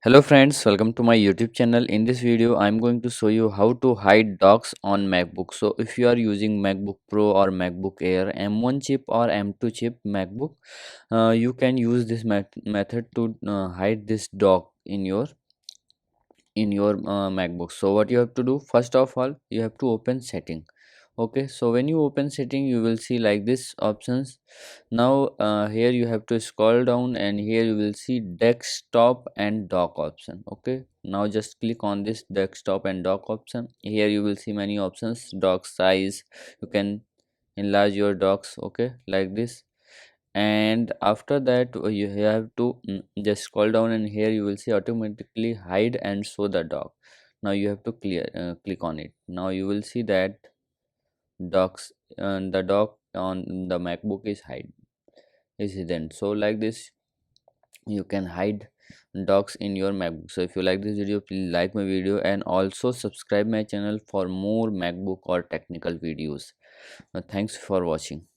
Hello friends, welcome to my YouTube channel. In this video, I'm going to show you how to hide docks on MacBook. So if you are using MacBook Pro or MacBook Air, M1 chip or M2 chip MacBook, you can use this method to hide this dock in your MacBook. So what you have to do, first of all, you have to open setting. Okay, so when you open setting, you will see like this options. Now here you have to scroll down, and here you will see desktop and dock option. Okay, now just click on this desktop and dock option. Here you will see many options. Dock size, you can enlarge your docks, okay, like this. And after that, you have to just scroll down, and here you will see automatically hide and show the dock. Now you have to click on it. Now you will see that docks the dock on the MacBook is hidden. So like this, you can hide docks in your MacBook. So if you like this video, please like my video and also subscribe my channel for more MacBook or technical videos. Thanks for watching.